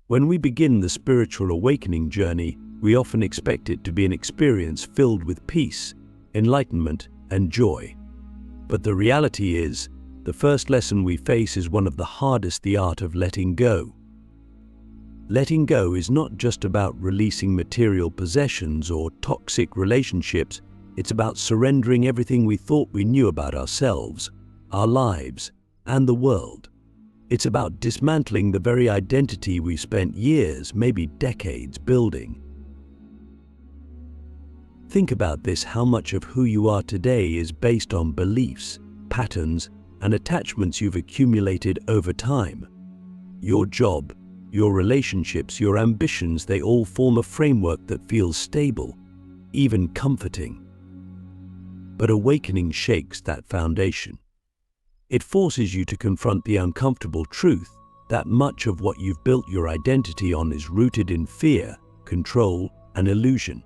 When we begin the spiritual awakening journey, we often expect it to be an experience filled with peace, enlightenment, and joy. But the reality is, the first lesson we face is one of the hardest: the art of letting go. Letting go is not just about releasing material possessions or toxic relationships, it's about surrendering everything we thought we knew about ourselves, our lives, and the world. It's about dismantling the very identity we spent years, maybe decades, building. Think about this: how much of who you are today is based on beliefs, patterns, and attachments you've accumulated over time. Your job, your relationships, your ambitions, they all form a framework that feels stable, even comforting. But awakening shakes that foundation. It forces you to confront the uncomfortable truth that much of what you've built your identity on is rooted in fear, control, and illusion.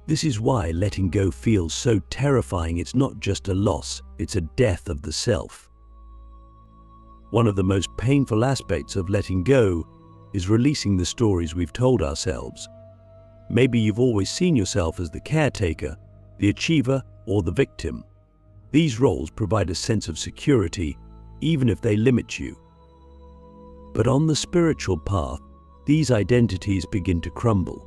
This is why letting go feels so terrifying. It's not just a loss, it's a death of the self. One of the most painful aspects of letting go is releasing the stories we've told ourselves. Maybe you've always seen yourself as the caretaker, the achiever, or the victim. These roles provide a sense of security, even if they limit you. But on the spiritual path, these identities begin to crumble.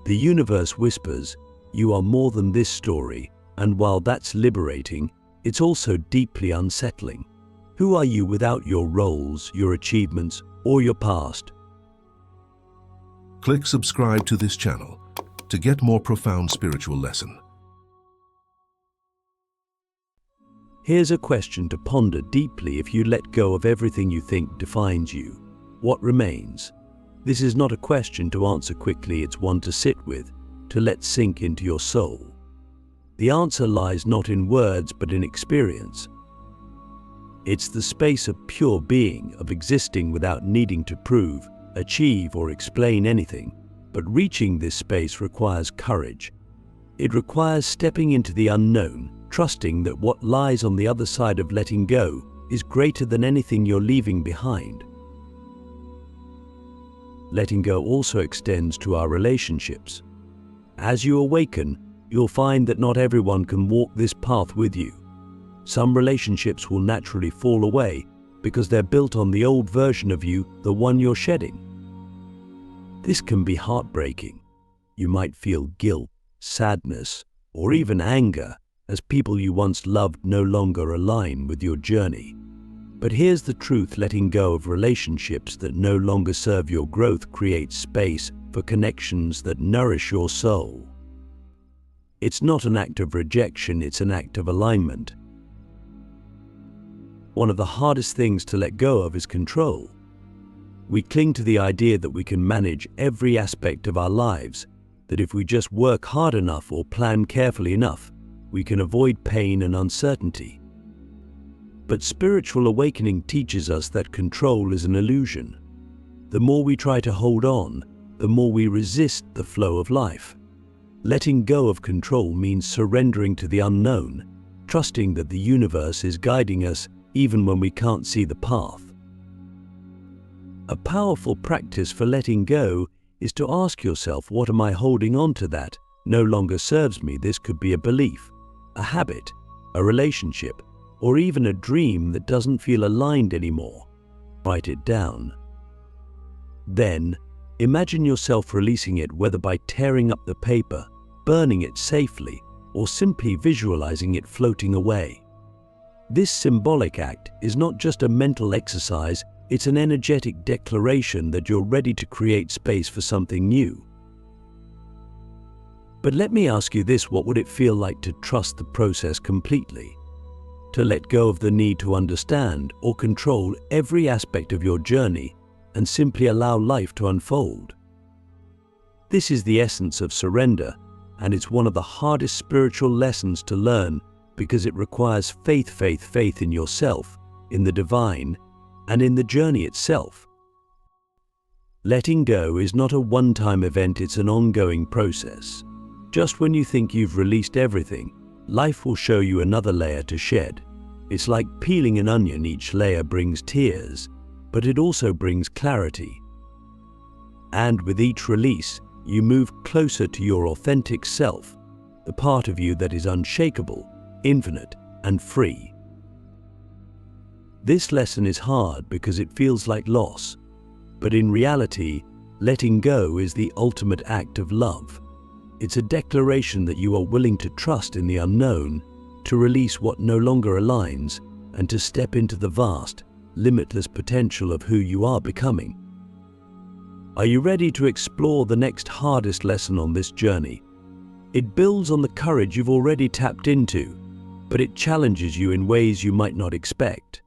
The universe whispers, "You are more than this story," and while that's liberating, it's also deeply unsettling. Who are you without your roles, your achievements, or your past? Click subscribe to this channel to get more profound spiritual lesson. Here's a question to ponder deeply: if you let go of everything you think defines you, what remains? This is not a question to answer quickly, it's one to sit with, to let sink into your soul. The answer lies not in words but in experience. It's the space of pure being, of existing without needing to prove, achieve, or explain anything. But reaching this space requires courage. It requires stepping into the unknown, trusting that what lies on the other side of letting go is greater than anything you're leaving behind. Letting go also extends to our relationships. As you awaken, you'll find that not everyone can walk this path with you. Some relationships will naturally fall away because they're built on the old version of you, the one you're shedding. This can be heartbreaking. You might feel guilt, sadness, or even anger as people you once loved no longer align with your journey. But here's the truth: letting go of relationships that no longer serve your growth creates space for connections that nourish your soul. It's not an act of rejection, it's an act of alignment. One of the hardest things to let go of is control. We cling to the idea that we can manage every aspect of our lives, that if we just work hard enough or plan carefully enough, we can avoid pain and uncertainty. But spiritual awakening teaches us that control is an illusion. The more we try to hold on, the more we resist the flow of life. Letting go of control means surrendering to the unknown, trusting that the universe is guiding us even when we can't see the path. A powerful practice for letting go is to ask yourself, what am I holding on to that no longer serves me? This could be a belief, a habit, a relationship, or even a dream that doesn't feel aligned anymore. Write it down. Then, imagine yourself releasing it, whether by tearing up the paper, burning it safely, or simply visualizing it floating away. This symbolic act is not just a mental exercise, it's an energetic declaration that you're ready to create space for something new. But let me ask you this: what would it feel like to trust the process completely? To let go of the need to understand or control every aspect of your journey and simply allow life to unfold. This is the essence of surrender, and it's one of the hardest spiritual lessons to learn because it requires faith in yourself, in the divine, and in the journey itself. Letting go is not a one-time event, it's an ongoing process. Just when you think you've released everything, life will show you another layer to shed. It's like peeling an onion: each layer brings tears, but it also brings clarity. And with each release, you move closer to your authentic self, the part of you that is unshakable, infinite, and free. This lesson is hard because it feels like loss, but in reality, letting go is the ultimate act of love. It's a declaration that you are willing to trust in the unknown, to release what no longer aligns, and to step into the vast, limitless potential of who you are becoming. Are you ready to explore the next hardest lesson on this journey? It builds on the courage you've already tapped into, but it challenges you in ways you might not expect.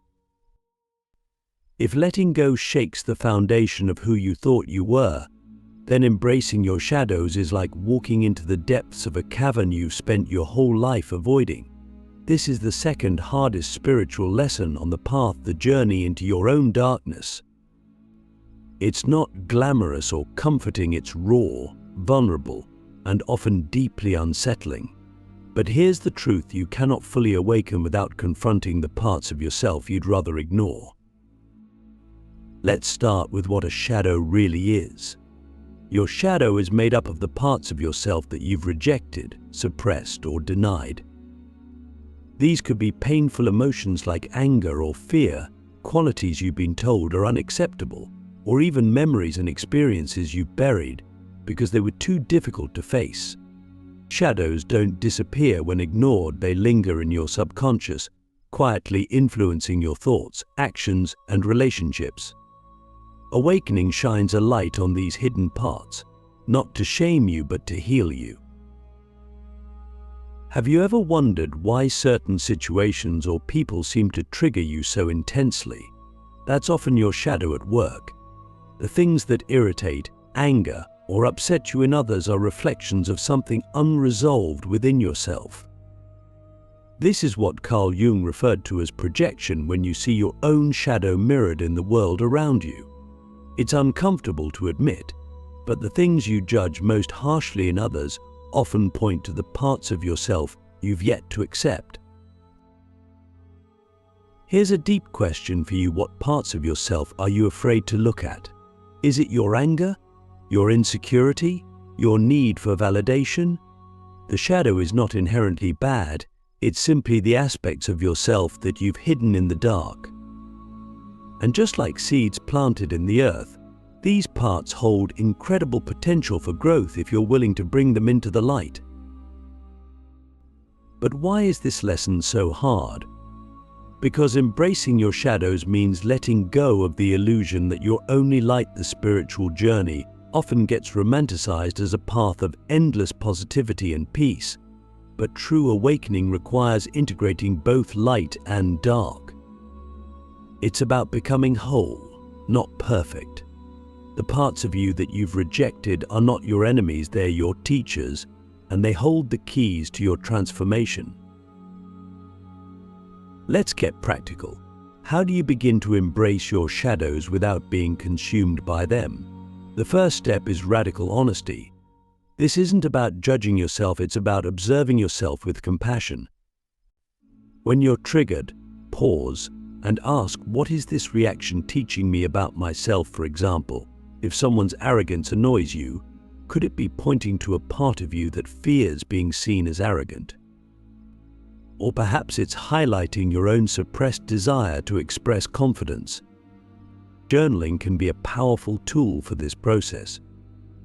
If letting go shakes the foundation of who you thought you were, then embracing your shadows is like walking into the depths of a cavern you've spent your whole life avoiding. This is the second hardest spiritual lesson on the path, the journey into your own darkness. It's not glamorous or comforting, it's raw, vulnerable, and often deeply unsettling. But here's the truth: you cannot fully awaken without confronting the parts of yourself you'd rather ignore. Let's start with what a shadow really is. Your shadow is made up of the parts of yourself that you've rejected, suppressed, or denied. These could be painful emotions like anger or fear, qualities you've been told are unacceptable, or even memories and experiences you've buried because they were too difficult to face. Shadows don't disappear when ignored, they linger in your subconscious, quietly influencing your thoughts, actions, and relationships. Awakening shines a light on these hidden parts, not to shame you but to heal you. Have you ever wondered why certain situations or people seem to trigger you so intensely? That's often your shadow at work. The things that irritate, anger, or upset you in others are reflections of something unresolved within yourself. This is what Carl Jung referred to as projection, when you see your own shadow mirrored in the world around you. It's uncomfortable to admit, but the things you judge most harshly in others often point to the parts of yourself you've yet to accept. Here's a deep question for you: what parts of yourself are you afraid to look at? Is it your anger, your insecurity, your need for validation? The shadow is not inherently bad, it's simply the aspects of yourself that you've hidden in the dark. And just like seeds planted in the earth, these parts hold incredible potential for growth if you're willing to bring them into the light. But why is this lesson so hard? Because embracing your shadows means letting go of the illusion that your only light. The spiritual journey often gets romanticized as a path of endless positivity and peace, but true awakening requires integrating both light and dark. It's about becoming whole, not perfect. The parts of you that you've rejected are not your enemies, they're your teachers, and they hold the keys to your transformation. Let's get practical. How do you begin to embrace your shadows without being consumed by them? The first step is radical honesty. This isn't about judging yourself, it's about observing yourself with compassion. When you're triggered, pause and ask, what is this reaction teaching me about myself? For example, if someone's arrogance annoys you, could it be pointing to a part of you that fears being seen as arrogant? Or perhaps it's highlighting your own suppressed desire to express confidence. Journaling can be a powerful tool for this process.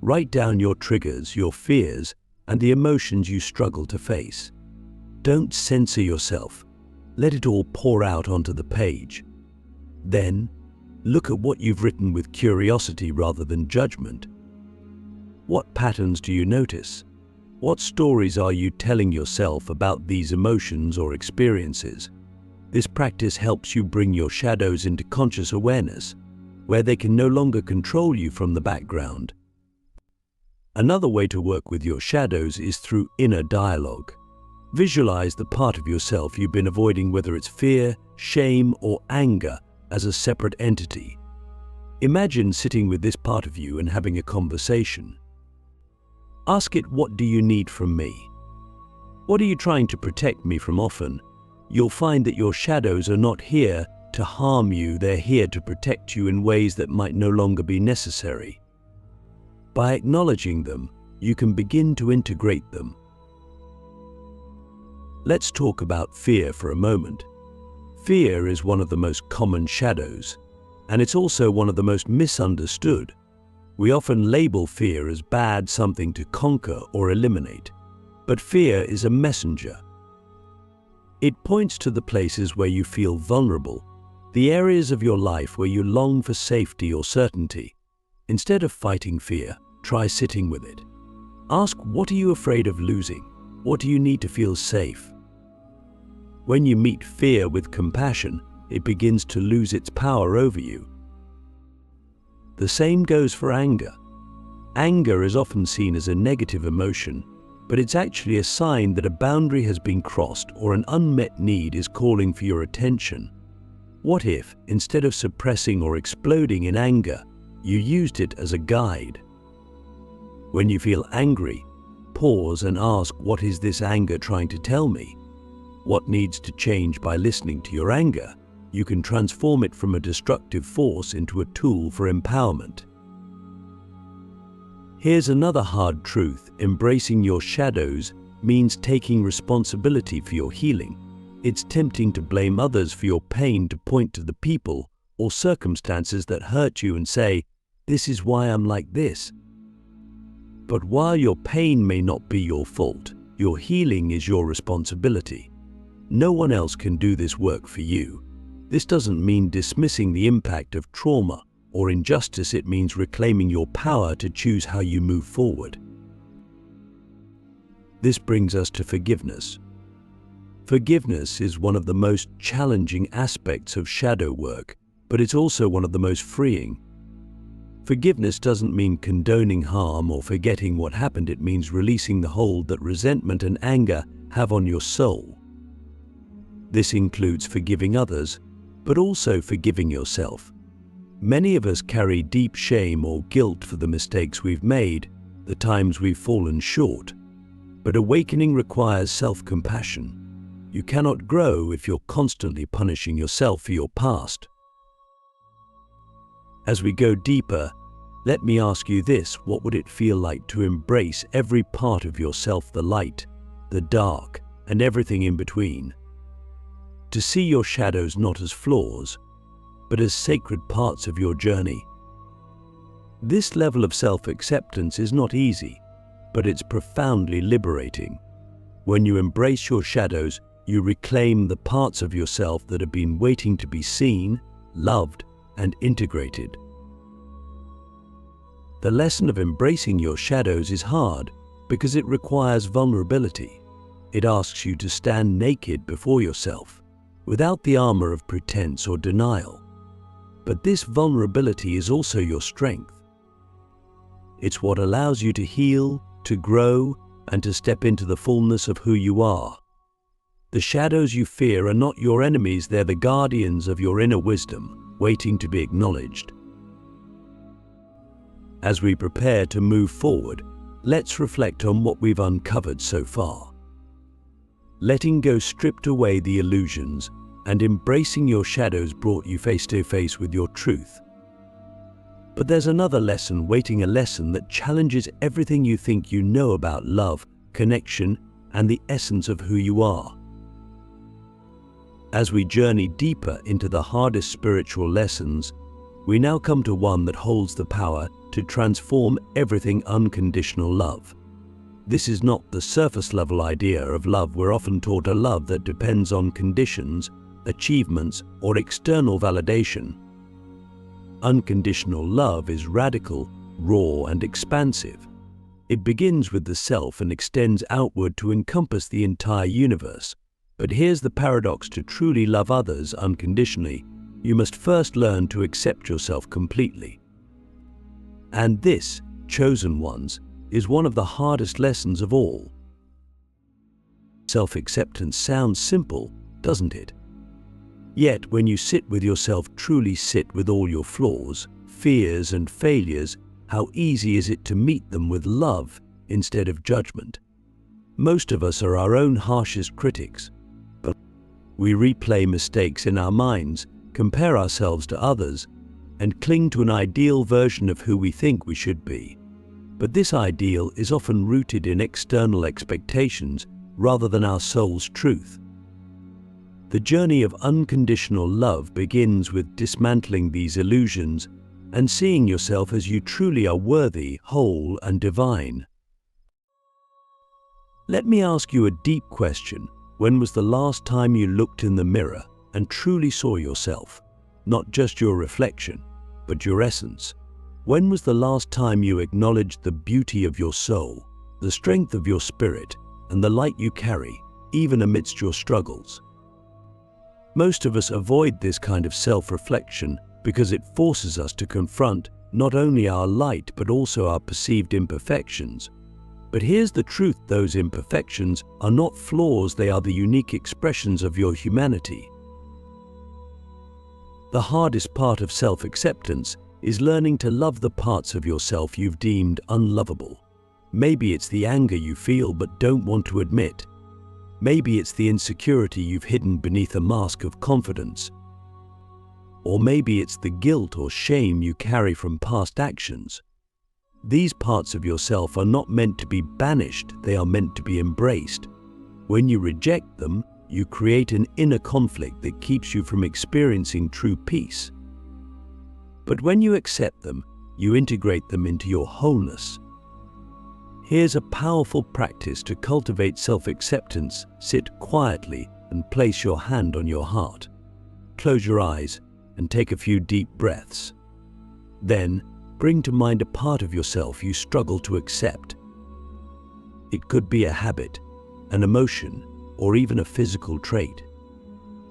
Write down your triggers, your fears, and the emotions you struggle to face. Don't censor yourself. Let it all pour out onto the page. Then, look at what you've written with curiosity rather than judgment. What patterns do you notice? What stories are you telling yourself about these emotions or experiences? This practice helps you bring your shadows into conscious awareness, where they can no longer control you from the background. Another way to work with your shadows is through inner dialogue. Visualize the part of yourself you've been avoiding, whether it's fear, shame, or anger, as a separate entity. Imagine sitting with this part of you and having a conversation. Ask it, what do you need from me? What are you trying to protect me from? Often, you'll find that your shadows are not here to harm you, they're here to protect you in ways that might no longer be necessary. By acknowledging them, you can begin to integrate them. Let's talk about fear for a moment. Fear is one of the most common shadows, and it's also one of the most misunderstood. We often label fear as bad, something to conquer or eliminate. But fear is a messenger. It points to the places where you feel vulnerable, the areas of your life where you long for safety or certainty. Instead of fighting fear, try sitting with it. Ask, what are you afraid of losing? What do you need to feel safe? When you meet fear with compassion, it begins to lose its power over you. The same goes for anger. Anger is often seen as a negative emotion, but it's actually a sign that a boundary has been crossed or an unmet need is calling for your attention. What if, instead of suppressing or exploding in anger, you used it as a guide? When you feel angry, pause and ask, what is this anger trying to tell me? What needs to change? By listening to your anger, you can transform it from a destructive force into a tool for empowerment. Here's another hard truth. Embracing your shadows means taking responsibility for your healing. It's tempting to blame others for your pain, to point to the people or circumstances that hurt you and say, this is why I'm like this. But while your pain may not be your fault, your healing is your responsibility. No one else can do this work for you. This doesn't mean dismissing the impact of trauma or injustice. It means reclaiming your power to choose how you move forward. This brings us to forgiveness. Forgiveness is one of the most challenging aspects of shadow work, but it's also one of the most freeing. Forgiveness doesn't mean condoning harm or forgetting what happened. It means releasing the hold that resentment and anger have on your soul. This includes forgiving others, but also forgiving yourself. Many of us carry deep shame or guilt for the mistakes we've made, the times we've fallen short. But awakening requires self-compassion. You cannot grow if you're constantly punishing yourself for your past. As we go deeper, let me ask you this: what would it feel like to embrace every part of yourself, the light, the dark, and everything in between? To see your shadows not as flaws, but as sacred parts of your journey. This level of self-acceptance is not easy, but it's profoundly liberating. When you embrace your shadows, you reclaim the parts of yourself that have been waiting to be seen, loved, and integrated. The lesson of embracing your shadows is hard because it requires vulnerability. It asks you to stand naked before yourself, without the armor of pretense or denial. But this vulnerability is also your strength. It's what allows you to heal, to grow, and to step into the fullness of who you are. The shadows you fear are not your enemies. They're the guardians of your inner wisdom, waiting to be acknowledged. As we prepare to move forward, let's reflect on what we've uncovered so far. Letting go stripped away the illusions, and embracing your shadows brought you face to face with your truth. But there's another lesson waiting, a lesson that challenges everything you think you know about love, connection, and the essence of who you are. As we journey deeper into the hardest spiritual lessons, we now come to one that holds the power to transform everything: unconditional love. This is not the surface-level idea of love we're often taught, a love that depends on conditions, achievements, or external validation. Unconditional love is radical, raw, and expansive. It begins with the self and extends outward to encompass the entire universe. But here's the paradox: to truly love others unconditionally, you must first learn to accept yourself completely. And this, chosen ones, is one of the hardest lessons of all. Self-acceptance sounds simple, doesn't it? Yet when you sit with yourself, truly sit with all your flaws, fears, and failures, how easy is it to meet them with love instead of judgment? Most of us are our own harshest critics. But we replay mistakes in our minds, compare ourselves to others, and cling to an ideal version of who we think we should be. But this ideal is often rooted in external expectations rather than our soul's truth. The journey of unconditional love begins with dismantling these illusions and seeing yourself as you truly are worthy, whole, and divine. Let me ask you a deep question. When was the last time you looked in the mirror and truly saw yourself? Not just your reflection, but your essence. When was the last time you acknowledged the beauty of your soul, the strength of your spirit, and the light you carry, even amidst your struggles? Most of us avoid this kind of self-reflection because it forces us to confront not only our light but also our perceived imperfections. But here's the truth: those imperfections are not flaws, they are the unique expressions of your humanity. The hardest part of self-acceptance is learning to love the parts of yourself you've deemed unlovable. Maybe it's the anger you feel but don't want to admit. Maybe it's the insecurity you've hidden beneath a mask of confidence. Or maybe it's the guilt or shame you carry from past actions. These parts of yourself are not meant to be banished, they are meant to be embraced. When you reject them, you create an inner conflict that keeps you from experiencing true peace. But when you accept them, you integrate them into your wholeness. Here's a powerful practice to cultivate self-acceptance. Sit quietly and place your hand on your heart. Close your eyes and take a few deep breaths. Then, bring to mind a part of yourself you struggle to accept. It could be a habit, an emotion, or even a physical trait.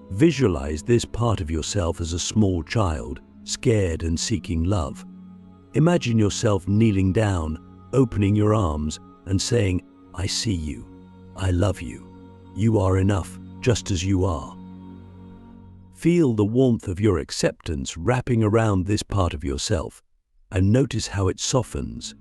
Visualize this part of yourself as a small child, scared and seeking love. Imagine yourself kneeling down, opening your arms and saying, "I see you. I love you. You are enough just as you are." Feel the warmth of your acceptance wrapping around this part of yourself and notice how it softens.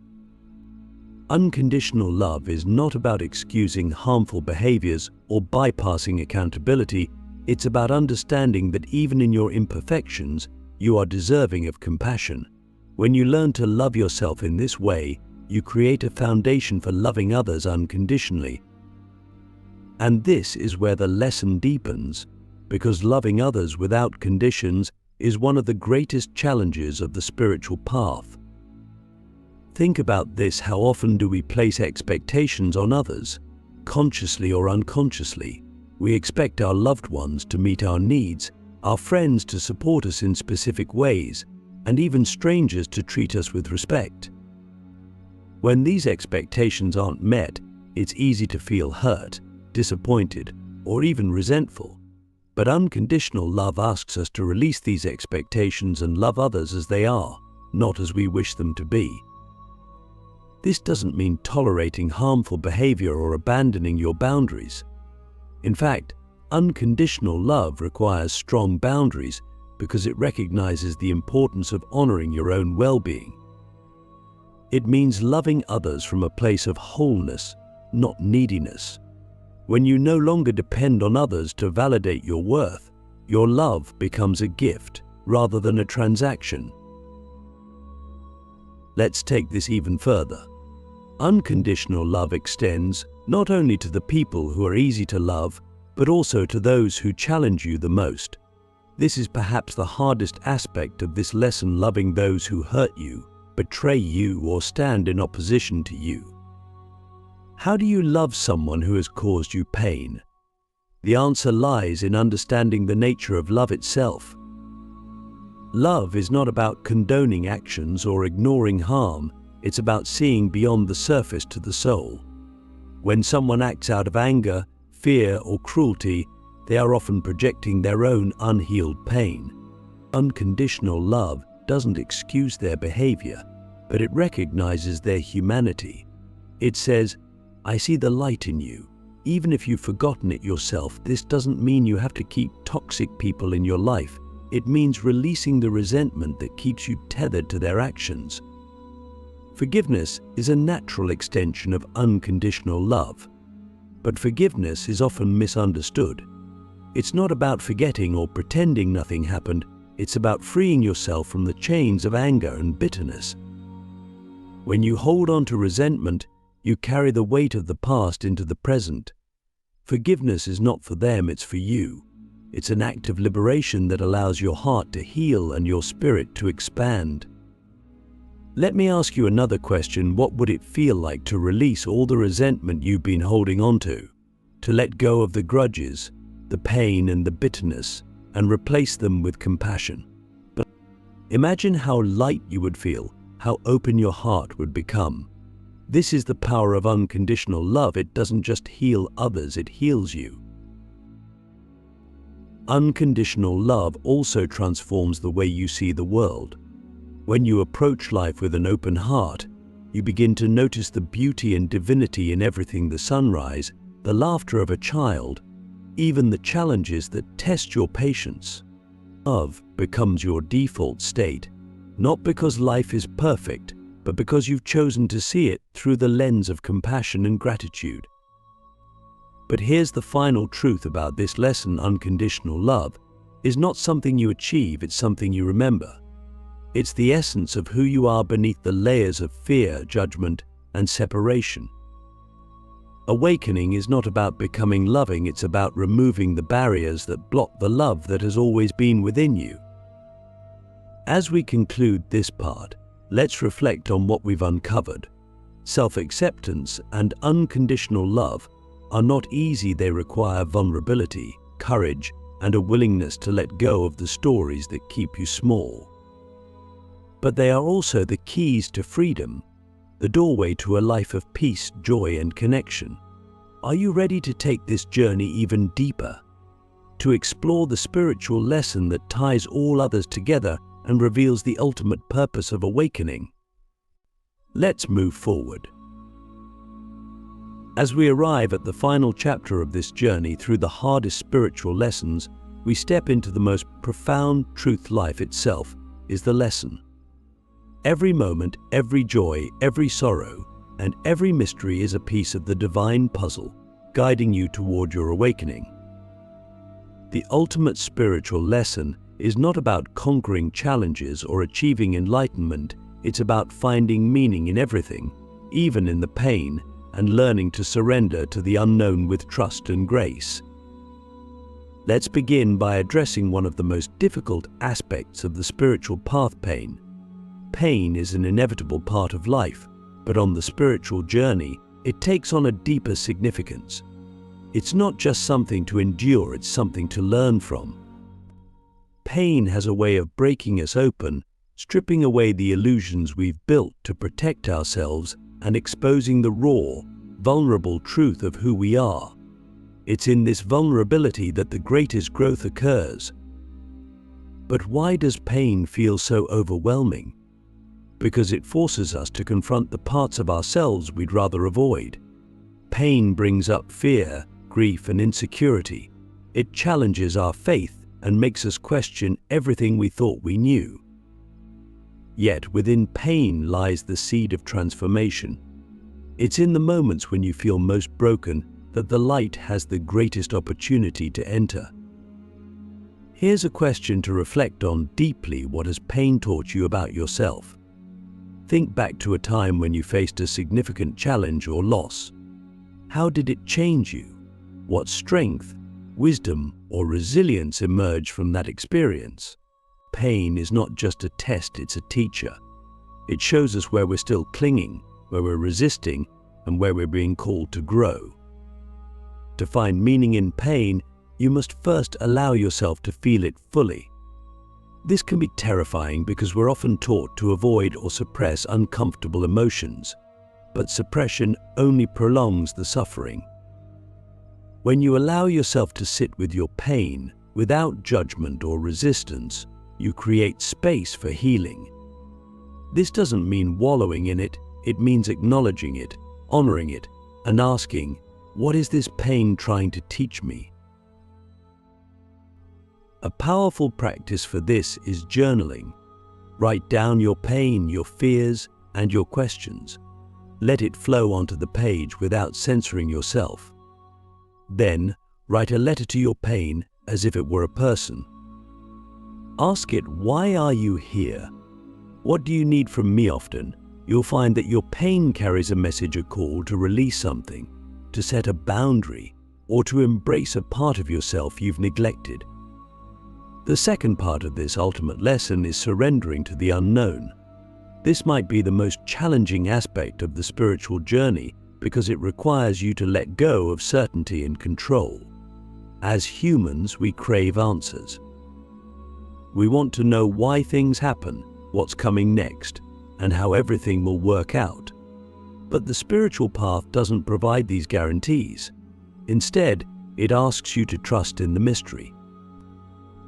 Unconditional love is not about excusing harmful behaviors or bypassing accountability. It's about understanding that even in your imperfections, you are deserving of compassion. When you learn to love yourself in this way, you create a foundation for loving others unconditionally. And this is where the lesson deepens, because loving others without conditions is one of the greatest challenges of the spiritual path. Think about this: how often do we place expectations on others? Consciously or unconsciously, we expect our loved ones to meet our needs, our friends to support us in specific ways, and even strangers to treat us with respect. When these expectations aren't met, it's easy to feel hurt, disappointed, or even resentful. But unconditional love asks us to release these expectations and love others as they are, not as we wish them to be. This doesn't mean tolerating harmful behavior or abandoning your boundaries. In fact, unconditional love requires strong boundaries because it recognizes the importance of honoring your own well-being. It means loving others from a place of wholeness, not neediness. When you no longer depend on others to validate your worth, your love becomes a gift rather than a transaction. Let's take this even further. Unconditional love extends not only to the people who are easy to love, but also to those who challenge you the most. This is perhaps the hardest aspect of this lesson: loving those who hurt you, betray you, or stand in opposition to you. How do you love someone who has caused you pain? The answer lies in understanding the nature of love itself. Love is not about condoning actions or ignoring harm. It's about seeing beyond the surface to the soul. When someone acts out of anger, fear, or cruelty, they are often projecting their own unhealed pain. Unconditional love doesn't excuse their behavior, but it recognizes their humanity. It says, "I see the light in you. Even if you've forgotten it yourself, this doesn't mean you have to keep toxic people in your life. It means releasing the resentment that keeps you tethered to their actions." Forgiveness is a natural extension of unconditional love. But forgiveness is often misunderstood. It's not about forgetting or pretending nothing happened. It's about freeing yourself from the chains of anger and bitterness. When you hold on to resentment, you carry the weight of the past into the present. Forgiveness is not for them, it's for you. It's an act of liberation that allows your heart to heal and your spirit to expand. Let me ask you another question. What would it feel like to release all the resentment you've been holding on to let go of the grudges, the pain and the bitterness, and replace them with compassion? But imagine how light you would feel, how open your heart would become. This is the power of unconditional love. It doesn't just heal others, it heals you. Unconditional love also transforms the way you see the world. When you approach life with an open heart, you begin to notice the beauty and divinity in everything: the sunrise, the laughter of a child, even the challenges that test your patience. Love becomes your default state, not because life is perfect, but because you've chosen to see it through the lens of compassion and gratitude. But here's the final truth about this lesson: unconditional love is not something you achieve, it's something you remember. It's the essence of who you are beneath the layers of fear, judgment, and separation. Awakening is not about becoming loving, it's about removing the barriers that block the love that has always been within you. As we conclude this part, let's reflect on what we've uncovered. Self-acceptance and unconditional love are not easy. They require vulnerability, courage, and a willingness to let go of the stories that keep you small. But they are also the keys to freedom, the doorway to a life of peace, joy, and connection. Are you ready to take this journey even deeper? To explore the spiritual lesson that ties all others together and reveals the ultimate purpose of awakening? Let's move forward. As we arrive at the final chapter of this journey through the hardest spiritual lessons, we step into the most profound truth. Life itself is the lesson. Every moment, every joy, every sorrow, and every mystery is a piece of the divine puzzle, guiding you toward your awakening. The ultimate spiritual lesson is not about conquering challenges or achieving enlightenment. It's about finding meaning in everything, even in the pain, and learning to surrender to the unknown with trust and grace. Let's begin by addressing one of the most difficult aspects of the spiritual path: pain. Pain is an inevitable part of life, but on the spiritual journey, it takes on a deeper significance. It's not just something to endure, it's something to learn from. Pain has a way of breaking us open, stripping away the illusions we've built to protect ourselves and exposing the raw, vulnerable truth of who we are. It's in this vulnerability that the greatest growth occurs. But why does pain feel so overwhelming? Because it forces us to confront the parts of ourselves we'd rather avoid. Pain brings up fear, grief, and insecurity. It challenges our faith and makes us question everything we thought we knew. Yet within pain lies the seed of transformation. It's in the moments when you feel most broken that the light has the greatest opportunity to enter. Here's a question to reflect on deeply: what has pain taught you about yourself? Think back to a time when you faced a significant challenge or loss. How did it change you? What strength, wisdom, or resilience emerged from that experience? Pain is not just a test, it's a teacher. It shows us where we're still clinging, where we're resisting, and where we're being called to grow. To find meaning in pain, you must first allow yourself to feel it fully. This can be terrifying because we're often taught to avoid or suppress uncomfortable emotions, but suppression only prolongs the suffering. When you allow yourself to sit with your pain without judgment or resistance, you create space for healing. This doesn't mean wallowing in it, it means acknowledging it, honoring it, and asking, what is this pain trying to teach me? A powerful practice for this is journaling. Write down your pain, your fears, and your questions. Let it flow onto the page without censoring yourself. Then, write a letter to your pain as if it were a person. Ask it, why are you here? What do you need from me often? you'll find that your pain carries a message, a call to release something, to set a boundary, or to embrace a part of yourself you've neglected. The second part of this ultimate lesson is surrendering to the unknown. This might be the most challenging aspect of the spiritual journey because it requires you to let go of certainty and control. As humans, we crave answers. We want to know why things happen, what's coming next, and how everything will work out. But the spiritual path doesn't provide these guarantees. Instead, it asks you to trust in the mystery.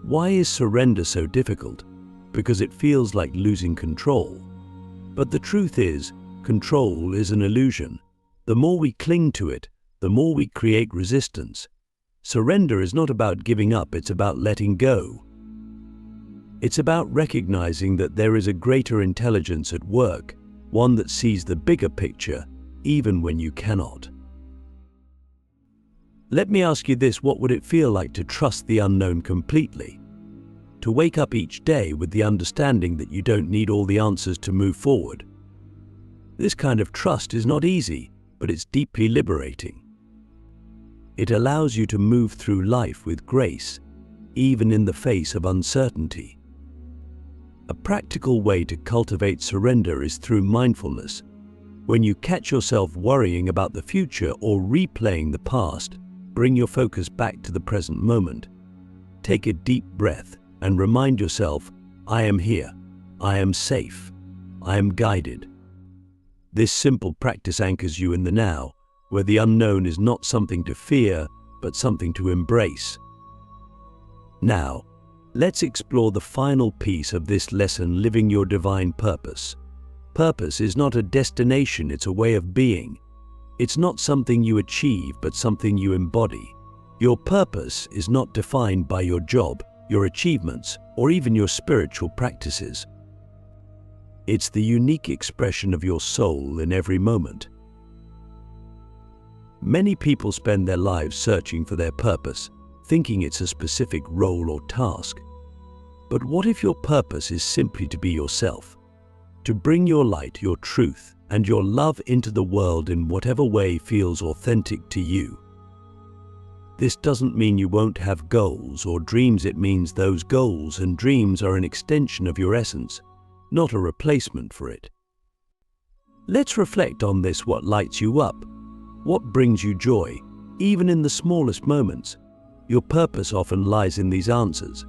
Why is surrender so difficult? Because it feels like losing control. But the truth is, control is an illusion. The more we cling to it, the more we create resistance. Surrender is not about giving up, it's about letting go. It's about recognizing that there is a greater intelligence at work, one that sees the bigger picture, even when you cannot. Let me ask you this: what would it feel like to trust the unknown completely? To wake up each day with the understanding that you don't need all the answers to move forward? This kind of trust is not easy, but it's deeply liberating. It allows you to move through life with grace, even in the face of uncertainty. A practical way to cultivate surrender is through mindfulness. When you catch yourself worrying about the future or replaying the past, bring your focus back to the present moment. Take a deep breath and remind yourself, I am here, I am safe, I am guided. This simple practice anchors you in the now, where the unknown is not something to fear, but something to embrace. Now, let's explore the final piece of this lesson: living your divine purpose. Purpose is not a destination, it's a way of being. It's not something you achieve, but something you embody. Your purpose is not defined by your job, your achievements, or even your spiritual practices. It's the unique expression of your soul in every moment. Many people spend their lives searching for their purpose, thinking it's a specific role or task. But what if your purpose is simply to be yourself? To bring your light, your truth, and your love into the world in whatever way feels authentic to you. This doesn't mean you won't have goals or dreams. It means those goals and dreams are an extension of your essence, not a replacement for it. Let's reflect on this: what lights you up? What brings you joy, even in the smallest moments? Your purpose often lies in these answers.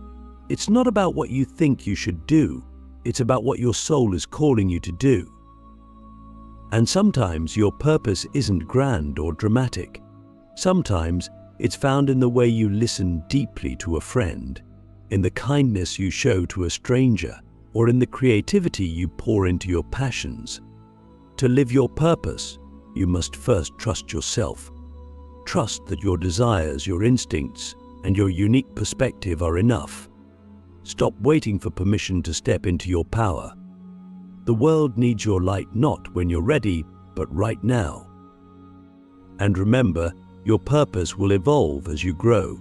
It's not about what you think you should do, it's about what your soul is calling you to do. And sometimes your purpose isn't grand or dramatic. Sometimes it's found in the way you listen deeply to a friend, in the kindness you show to a stranger, or in the creativity you pour into your passions. To live your purpose, you must first trust yourself. Trust that your desires, your instincts, and your unique perspective are enough. Stop waiting for permission to step into your power. The world needs your light not when you're ready, but right now. And remember, your purpose will evolve as you grow.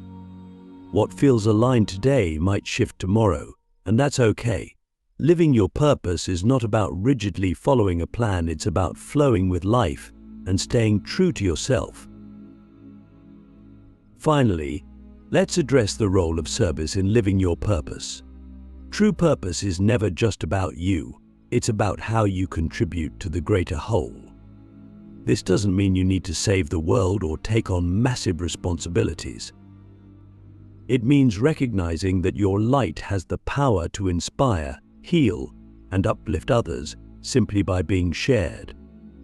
What feels aligned today might shift tomorrow, and that's okay. Living your purpose is not about rigidly following a plan, it's about flowing with life and staying true to yourself. Finally, let's address the role of service in living your purpose. True purpose is never just about you, it's about how you contribute to the greater whole. This doesn't mean you need to save the world or take on massive responsibilities. It means recognizing that your light has the power to inspire, heal, and uplift others simply by being shared.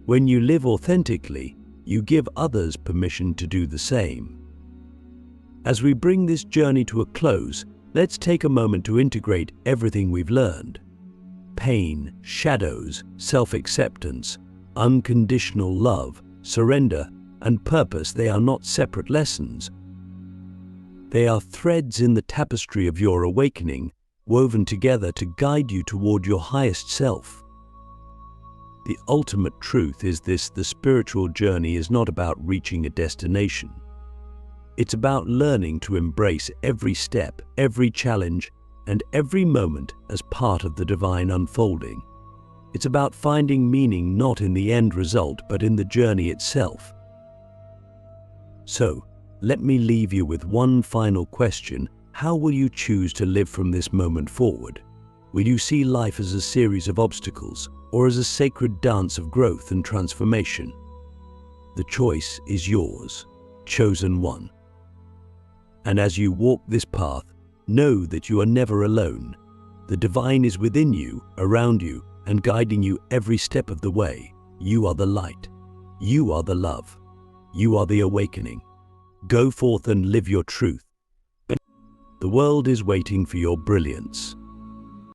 When you live authentically, you give others permission to do the same. As we bring this journey to a close, let's take a moment to integrate everything we've learned. Pain, shadows, self-acceptance, unconditional love, surrender, and purpose, they are not separate lessons. They are threads in the tapestry of your awakening, woven together to guide you toward your highest self. The ultimate truth is this: the spiritual journey is not about reaching a destination. It's about learning to embrace every step, every challenge, and every moment as part of the divine unfolding. It's about finding meaning not in the end result, but in the journey itself. So, let me leave you with one final question. How will you choose to live from this moment forward? Will you see life as a series of obstacles, or as a sacred dance of growth and transformation? The choice is yours, chosen one. And as you walk this path, know that you are never alone. The divine is within you, around you, and guiding you every step of the way. You are the light. You are the love. You are the awakening. Go forth and live your truth. The world is waiting for your brilliance.